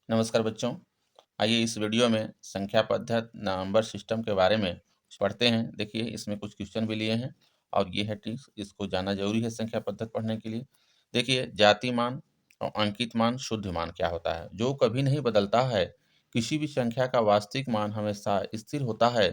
नमस्कार बच्चों। आइए इस वीडियो में संख्या पद्धति नंबर सिस्टम के बारे में पढ़ते हैं। देखिए इसमें कुछ क्वेश्चन भी लिए हैं और ये है ट्रिक्स, इसको जानना जरूरी है संख्या पद्धति पढ़ने के लिए। देखिए जाति मान और अंकित मान शुद्ध मान क्या होता है, जो कभी नहीं बदलता है। किसी भी संख्या का वास्तविक मान हमेशा स्थिर होता है।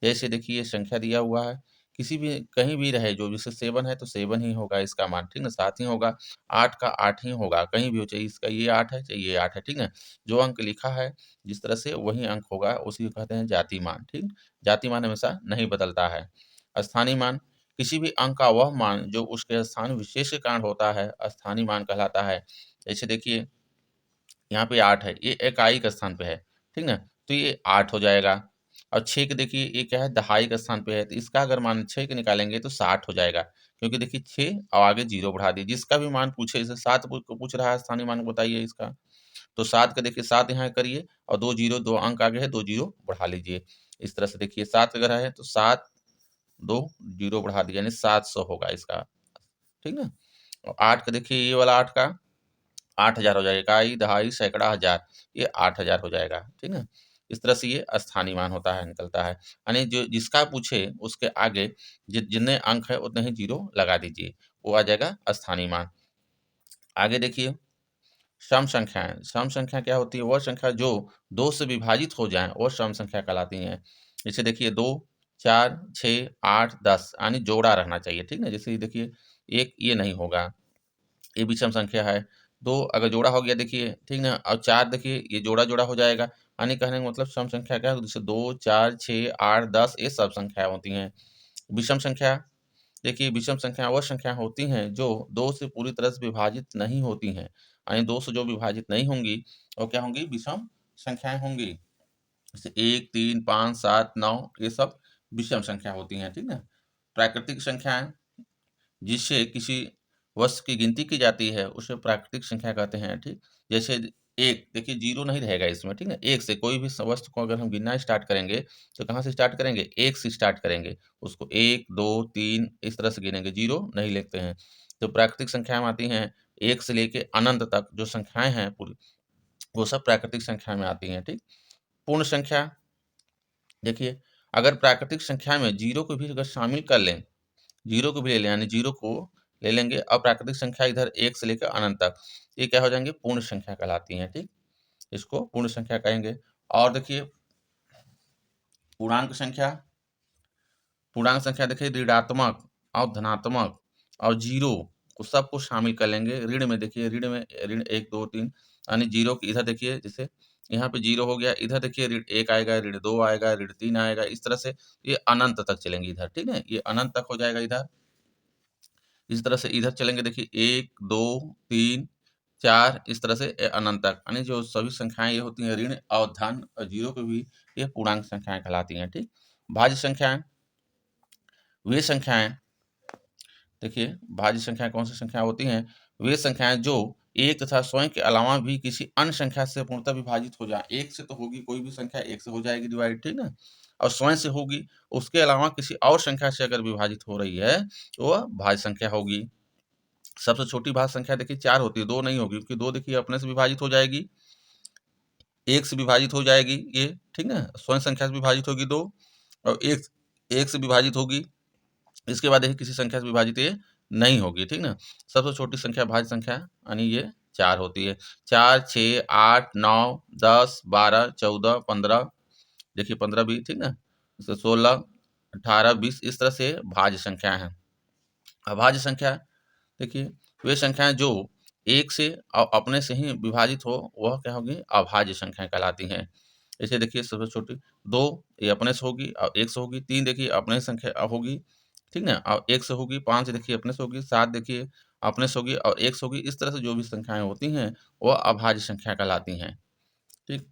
जैसे देखिए ये संख्या दिया हुआ है, किसी भी कहीं भी रहे, जो जैसे 7 है तो 7 ही होगा इसका मान, ठीक ना, 7 ही होगा। 8 का 8 ही होगा, कहीं भी हो, चाहे इसका ये 8 है चाहे ये 8 है, ठीक ना। जो अंक लिखा है जिस तरह से वही अंक होगा, उसी को कहते हैं जाति मान, ठीक। जाति मान हमेशा नहीं बदलता है। स्थानीय मान, किसी भी अंक का वह मान जो उसके स्थान विशेष के कारण होता है, स्थानीय मान कहलाता है। जैसे देखिए यहाँ पे 8 है, ये इकाई के स्थान पे है, ठीक ना, तो ये 8 हो जाएगा। और 6 के देखिए ये क्या है, दहाई के स्थान पे है, तो इसका अगर मान 6 के निकालेंगे तो 60 हो जाएगा, क्योंकि देखिए 6 और आगे 0 बढ़ा दिए। जिसका भी मान पूछे, जैसे 7 पूछ रहा है, स्थानीय मान बताइए इसका, तो 7 का देखिए 7 यहाँ करिए और 2 जीरो, 2 अंक आगे है, 2 जीरो बढ़ा लीजिए। इस तरह से देखिए 7 अगर है तो 7 2 जीरो बढ़ा दिया, यानी 700 होगा इसका, ठीक ना। और 8 का देखिए ये वाला 8 का 8000 हो जाएगा, इकाई, दहाई, सैकड़ा, हजार, ये 8000 हो जाएगा, ठीक ना। इस तरह से ये स्थानीय मान होता है, निकलता है। यानी जो जिसका पूछे उसके आगे जितने अंक है उतने ही जीरो लगा दीजिए, वो आ जाएगा स्थानीय मान। आगे देखिए सम संख्याएँ, सम संख्या क्या होती है? वह संख्या जो 2 से विभाजित हो जाएँ, वो सम संख्या कहलाती हैं। जैसे देखिए 2, 4, 6, 8, 10, यानी जोड़ा रहना चाहिए, ठीक ना? जैसे देखिए 1 ये नहीं होगा, ये भी सम संख्या है। 2 अगर जोड़ा हो गया देखिए, ठीक ना? और 4 देखिए ये जोड़ा-जोड़ा हो जाएगा, यानी कहने का मतलब सम संख्या क्या है? जैसे 2, 4, 6, 8, 10 ये सब संख्या होती हैं। विषम संख्या, देखिए विषम संख्या वह संख्या होती हैं जो 2 से पूरी तरह से विभाजित नहीं होती हैं। यानी 2 से जो विभाजित नहीं होंगी, वो क्या होंगी? विषम संख्याएँ होंगी। जैसे 1, 3, 5, 7, 9 ये सब विषम संख्या होती हैं, ठीक ना? प्राकृतिक संख्याएँ, जिससे किसी वस्तु की गिनती की जाती है, उसे प्राकृतिक संख्या कहते हैं, ठीक? जैसे 1 देखिए 0 नहीं रहेगा इसमें, ठीक है? 1 से कोई भी वस्तु को अगर हम गिनना स्टार्ट करेंगे, तो कहाँ से स्टार्ट करेंगे? 1 से स्टार्ट करेंगे। उसको 1, 2, 3 इस तरह से गिनेंगे, 0 नहीं लिखते हैं। तो प्राकृतिक संख्याएँ आती हैं 1 से लेके अनंत तक, जो संख्याएँ हैं पूरी, वो सब प्राकृतिक संख्या में आती हैं, ठीक? पूर्ण संख्या, देखिए अगर प्राकृतिक संख्या में 0 को भी अगर शामिल कर लें, 0 को भी ले लें, यानी 0 को ले लेंगे, अब प्राकृतिक संख्या इधर 1 से लेकर अनंत तक, ये क्या हो जाएँगे? पूर्ण संख्या कहलाती हैं, ठीक? इसको पूर्ण संख्या कहेंगे। और देखिए पूर्णांक संख्या, पूर्णांक संख्या देखिए ऋणात्मक और धनात्मक और 0 को सबको शामिल कर लेंगे। ऋण में देखिए, ऋण में ऋण 1, 2, 3, यानी 0 की इधर देखिए, जैसे यहाँ पे 0 हो गया, इधर देखिए ऋण 1 आएगा, ऋण 2 आएगा, ऋण 3 आएगा, इस तरह से ये अनंत तक चलेंगे इधर, ठीक है? ये अनंत तक हो जाएगा इधर। इस तरह से इधर चलेंगे देखिए 1, 2, 3, 4 इस तरह से अनंत तक, यानी जो सभी संख्याएँ ये होती हैं ऋण और धन और 0 को भी ये पूर्णांक संख्याएँ कहलाती हैं, ठीक? भाज्य संख्याएँ, वे संख्याएँ, देखिए भाज्य संख्याएँ कौन सी संख्या होती हैं? वे संख्याएँ जो 1 तथा स्वयं के अलावा भी किसी अन्य संख्या से पूर्णतः विभाजित हो जाएँ। 1 से तो होगी, कोई भी संख्या 1 से हो जाएगी डिवाइड, ठीक ना? और स्वयं से होगी, उसके अलावा किसी और संख्या से अगर विभाजित हो रही है, तो वह भाज्य संख्या होगी। सबसे छोटी भाज्य संख्या देखिए 4 होती है, 2 नहीं होगी, क्योंकि 2 देखिए अपने से विभाजित हो जाएगी, 1 से विभाजित हो जाएगी ये, ठीक ना? स्वयं संख्या से विभाजित होगी 2 और 1 से विभाजित होगी। इसके बाद देखिए किसी संख्या से विभाजित ये नहीं होगी, ठीक ना? सबसे छोटी संख्या भाज्य संख्या यानी ये 4 होती है। 4, 6, 8, 9, 10, 12, 14, 15, देखिए 15 भी, ठीक ना? जैसे 16, 18, 20 इस तरह से भाज्य संख्या हैं। अभाज्य संख्या, देखिए वे संख्याएँ जो 1 से अपने से ही विभाजित हो, वह क्या होगी? अभाज्य संख्या कहलाती हैं। जैसे देखिए सबसे छोटी 2 ये अपने से होगी और 1 से होगी, 3 देखिए अपने संख्या होगी, ठीक ना? और 1 से होगी, 5 देखिए अपने से होगी, 7 देखिए अपने से होगी और 1 से होगी। इस तरह से जो भी संख्याएँ होती हैं, वह अभाज्य संख्या कहलाती हैं, ठीक?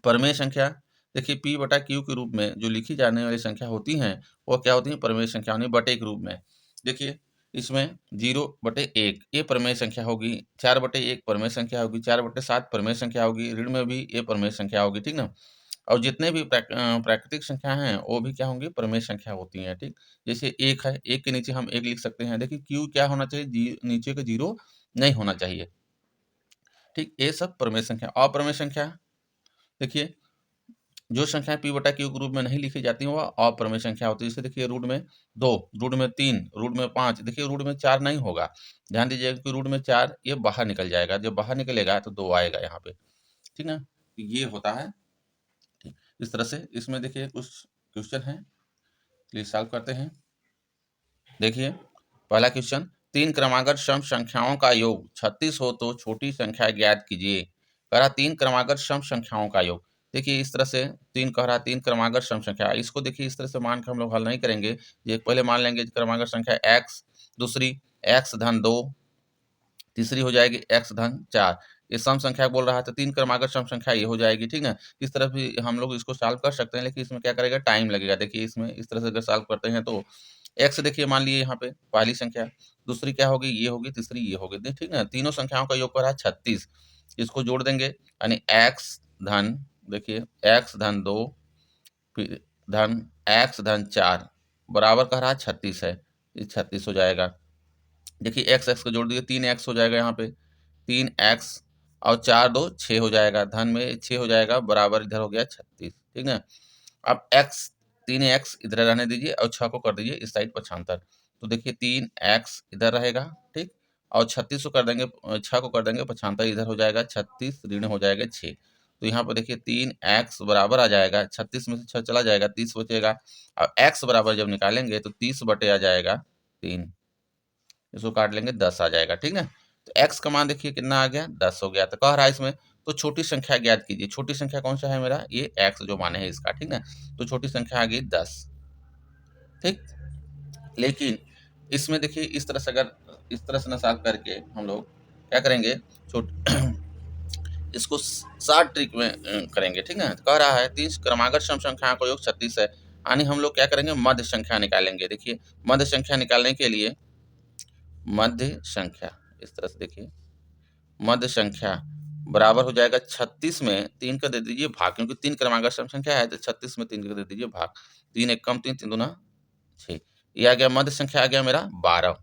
परिमेय संख्या, देखिए P बटा Q के रूप में जो लिखी जाने वाली संख्या होती हैं, वो क्या होती हैं? परिमेय संख्या, यानी बटे के रूप में। देखिए इसमें 0/1 ये परिमेय संख्या होगी, 4/1 परिमेय संख्या होगी, 4/7 परिमेय संख्या होगी, ऋण में भी ये परिमेय संख्या होगी, ठीक ना? और जितने भी प्राकृतिक संख्या हैं, वो भी क्या होंगी? परिमेय संख्या होती हैं, ठीक? जैसे 1 है, 1 के नीचे हम 1 लिख सकते हैं। देखिए Q क्या होना चाहिए? नीचे का 0 नहीं होना चाहिए। ठीक, ये सब प्रमेय संख्या। अप्रमेय संख्या देखिए, जो संख्याएं p बटा q के रूप में नहीं लिखी जाती हैं वह अप्रमेय संख्या होती है। जैसे देखिए रूट में 2, रूट में 3, रूट में 5, देखिए रूट में 4 नहीं होगा। ध्यान दीजिएगा कि रूट में 4 ये बाहर निकल जाएगा, जब बाहर निकलेगा तो 2 आएगा यहाँ पे, ठीक ना। ये होता है। ठीक, इस तरह से इसमें देखिए कुछ क्वेश्चन है, चलिए सॉल्व करते हैं। देखिए पहला क्वेश्चन, 3 क्रमागत सम संख्याओं का योग 36 हो तो छोटी संख्या ज्ञात कीजिए। कह रहा 3 क्रमागत सम संख्याओं का योग। देखिए इस तरह से 3 कह रहा 3 क्रमागत सम संख्या, इसको देखिए इस तरह से मान के हम लोग हल नहीं करेंगे। ये पहले मान लेंगे क्रमागत संख्या x, दूसरी x धन 2, तीसरी हो जाएगी x धन 4। ये सम संख्या बोल रहा है तो 3 क्रमागत सम संख्या ये हो जाएगी, ठीक ना। इस तरह भी हम लोग इसको सॉल्व कर सकते हैं, लेकिन इसमें क्या करेगा, टाइम लगेगा। देखिए इसमें इस तरह से अगर सॉल्व करते हैं तो x देखिए मान लिए यहाँ पे पहली संख्या, दूसरी क्या होगी, ये होगी, तीसरी ये होगी, ठीक ना। तीनों संख्याओं का योग कर रहा है 36, इसको जोड़ देंगे यानी x धन, देखिए x धन 2 फिर धन x धन 4 बराबर कह रहा है 36 है, ये 36 हो जाएगा। देखिए एक्स एक्स को जोड़ दिए 3x हो जाएगा यहाँ पे, 3x और 4 2 6 हो जाएगा, धन में 6 हो जाएगा, बराबर इधर हो गया 36, ठीक ना। अब x 3x इधर रहने दीजिए और 6 को कर दीजिए इस साइड पक्षांतर, तो देखिए 3x इधर रहेगा, ठीक, और 36 को कर देंगे, 6 को कर देंगे पक्षांतर, इधर हो जाएगा 36 ऋण हो जाएगा 6। तो यहाँ पर देखिए 3x बराबर आ जाएगा, 36 में से 6 चला जाएगा, 30 बचेगा। और x बराबर जब निकालेंगे तो 30 बटे आ जाएगा 3, इसको काट लेंगे 10 आ जाएगा, ठीक है। तो x का मान देखिए कितना आ गया, 10 हो गया। तो कह रहा है इसमें तो छोटी संख्या ज्ञात कीजिए। छोटी संख्या कौन सा है मेरा, ये x जो माने है इसका, ठीक ना। तो छोटी संख्या आ गई 10, ठीक। लेकिन इसमें देखिए इस तरह से अगर इस तरह से न सॉल्व करके हम लोग क्या करेंगे, छोट इसको शॉर्ट ट्रिक में करेंगे, ठीक है। तो कह रहा है 30 क्रमागत सम संख्या का योग 36 है, यानी हम लोग क्या करेंगे, मध्य संख्या निकालेंगे। देखिए मध्य संख्या निकालने के लिए मध्य संख्या इस तरह से देखिए, मध्य संख्या बराबर हो जाएगा 36 में 3 का दे दीजिए भाग, क्योंकि 3 क्रमागत सम संख्या है तो 36 में 3 का दे दीजिए भाग, 3 एक कम 3, 3 दूना 6, ये आ गया मध्य संख्या, आ गया मेरा 12।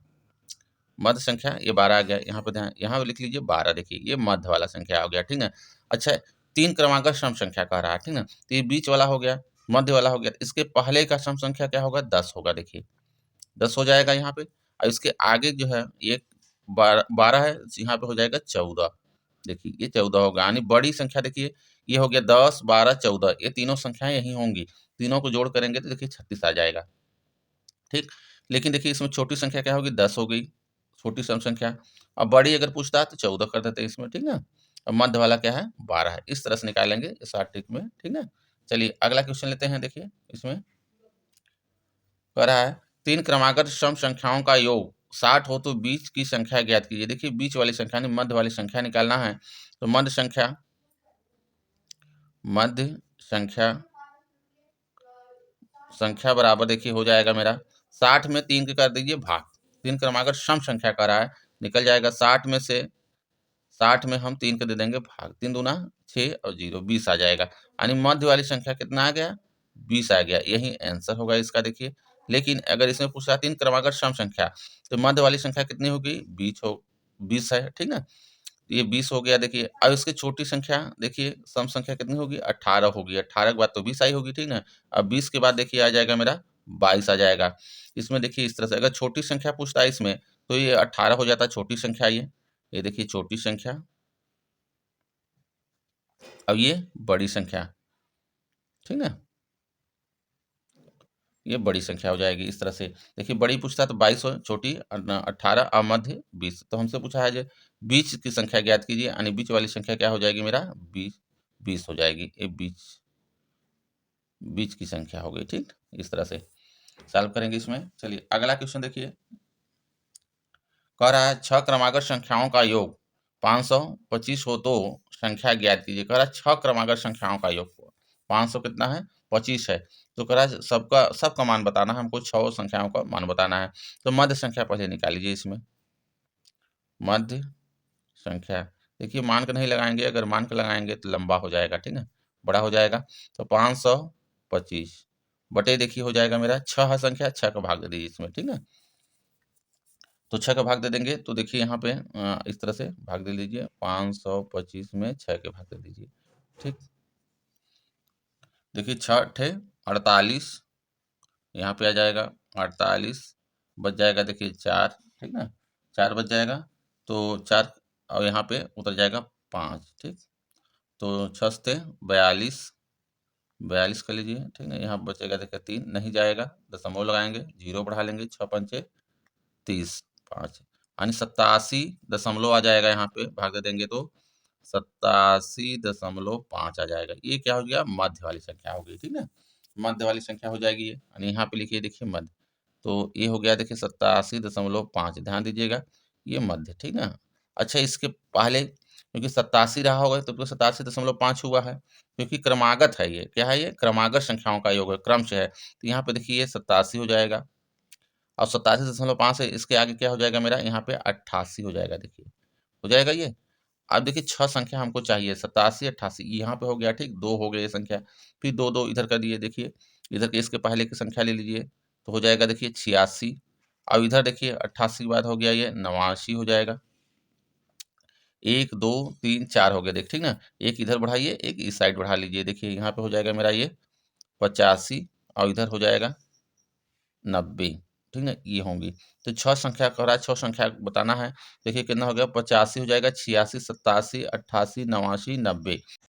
मध्य संख्या ये 12 आ गया, यहाँ पे ध्यान, यहाँ पे लिख लीजिए 12, देखिए ये मध्य वाला संख्या हो गया, ठीक है। अच्छा 3 क्रमागत सम संख्या कह रहा है, ठीक ना, तो ये बीच वाला हो गया, मध्य वाला हो गया, इसके पहले का सम संख्या क्या होगा, 10 होगा, देखिए 10 हो जाएगा यहाँ पे। और इसके आगे जो है ये 12 है, यहाँ पे हो जाएगा 14, देखिए ये 14 होगा, यानी बड़ी संख्या देखिए ये हो गया 10 12 14, ये तीनों संख्याएं यही होंगी, तीनों को जोड़ करेंगे तो देखिए 36 आ जाएगा, ठीक। लेकिन देखिए इसमें छोटी संख्या क्या होगी, 10 हो गई, छोटी सम संख्या। अब बड़ी अगर पूछता है तो 14 कर देते हैं इसमें, ठीक ना। अब मध्य वाला क्या है, 12 है, इस तरह से निकालेंगे इस शॉर्ट ट्रिक में, ठीक ना। चलिए अगला क्वेश्चन लेते हैं। देखिए इसमें कह रहा है 3 क्रमागत सम संख्याओं का योग 60 हो तो बीच की संख्या ज्ञात कीजिए। देखिए बीच वाली संख्या नहीं, मध्य वाली संख्या निकालना है, तो मध्य संख्या संख्या बराबर देखिए हो जाएगा मेरा 60 में 3 के कर दीजिए भाग, 3 क्रमागत सम संख्या का रहा है, निकल जाएगा 60 में से 60 में हम 3 के दे देंगे भाग, 3 दूना 6 और 0 20 आ जाएगा, यानी मध्य वाली संख्या कितना आ गया, 20 आ गया, यही आंसर होगा इसका। देखिए लेकिन अगर इसमें पूछा 3 क्रमागत सम संख्या, तो मध्य वाली संख्या कितनी होगी, 20 है, ठीक ना। ये 20 हो गया। देखिए अब इसकी छोटी संख्या देखिए सम संख्या कितनी होगी, 18 होगी, 18 के बाद तो 20 आई होगी, ठीक ना। अब 20 के बाद देखिए आ जाएगा मेरा 22 आ जाएगा। इसमें देखिए इस तरह से अगर छोटी संख्या पूछता है इसमें, तो ये 18 हो जाता है छोटी संख्या, ये देखिए छोटी संख्या, अब ये बड़ी संख्या, ठीक है, ये बड़ी संख्या हो जाएगी इस तरह से। देखिए बड़ी पूछता है तो 22 हो, छोटी 18 और मध्य 20, तो हमसे पूछा है जो बीच की संख्या ज्ञात कीजिए, यानी बीच वाली संख्या क्या हो जाएगी मेरा 20 हो जाएगी, ये बीच की संख्या हो गई, ठीक। इस तरह से सॉल्व करेंगे इसमें। चलिए अगला क्वेश्चन देखिए, कह रहा है 6 क्रमागत संख्याओं का योग 525 हो तो संख्या ज्ञात कीजिए। कह रहा है 6 क्रमागत संख्याओं का योग 500 कितना है, 25 है, तो कह रहा है सबका मान बताना है, हमको 6 संख्याओं का मान बताना है। तो मध्य संख्या पहले निकाल लीजिए इसमें, मध्य संख्या देखिए मान का नहीं लगाएंगे, अगर मान का लगाएंगे तो लंबा हो जाएगा, ठीक है, बड़ा हो जाएगा। तो 525 बटे देखिए हो जाएगा मेरा 6 है संख्या, 6 का भाग दे दीजिए इसमें, ठीक है। तो 6 का भाग दे देंगे तो देखिए यहाँ पे इस तरह से भाग दे लीजिए, 525 में 6 के भाग दे दीजिए। ठीक, देखिए 6 अट्ठे 48, यहाँ पे आ जाएगा 48, बच जाएगा देखिए 4, ठीक ना, 4 बच जाएगा, तो 4 और यहाँ पे उतर जाएगा 5, ठीक। तो 6 से 42, 42 कर लीजिए, ठीक है, यहाँ बचेगा देखिए 3 नहीं जाएगा, दशमलव लगाएंगे, 0 बढ़ा लेंगे, 6 पंचे 30, 5 यानी 87 दशमलव आ जाएगा, यहाँ पे भाग दे देंगे तो 87.5 आ जाएगा। ये क्या हो गया, मध्य वाली संख्या हो गई, ठीक ना, मध्य वाली संख्या हो जाएगी ये, यानी यहाँ पे लिखिए देखिए मध्य। तो ये हो गया देखिए 87.5, ध्यान दीजिएगा ये मध्य, ठीक ना। अच्छा, इसके पहले क्योंकि 87 रहा होगा तो 87.5 हुआ है, क्योंकि क्रमागत है ये, क्या है ये, क्रमागत संख्याओं का योग है, क्रम से है, तो यहाँ पे देखिए ये 87 हो जाएगा, और 87.5 है, इसके आगे क्या हो जाएगा मेरा, यहाँ पे 88 हो जाएगा, देखिए हो जाएगा ये। अब देखिए 6 संख्या हमको चाहिए, 87, 88, यहाँ पे हो गया, ठीक, 2 हो गए ये संख्या, फिर 2 इधर कर दिए, देखिए इधर के इसके पहले की संख्या ले लीजिए, तो हो जाएगा देखिए 86, अब इधर देखिए 88 के बाद हो गया ये 89 हो जाएगा, 1 2 3 4 हो गया, देख ठीक ना, एक इधर बढ़ाइए, एक इस साइड बढ़ा लीजिए, देखिए यहाँ पे हो जाएगा मेरा ये 85, और इधर हो जाएगा 90, ठीक ना, ये होंगी। तो 6 संख्या कह रहा है, 6 संख्या बताना है, देखिए कितना हो गया, 85 हो जाएगा, 86, 87, 88, 89, 90।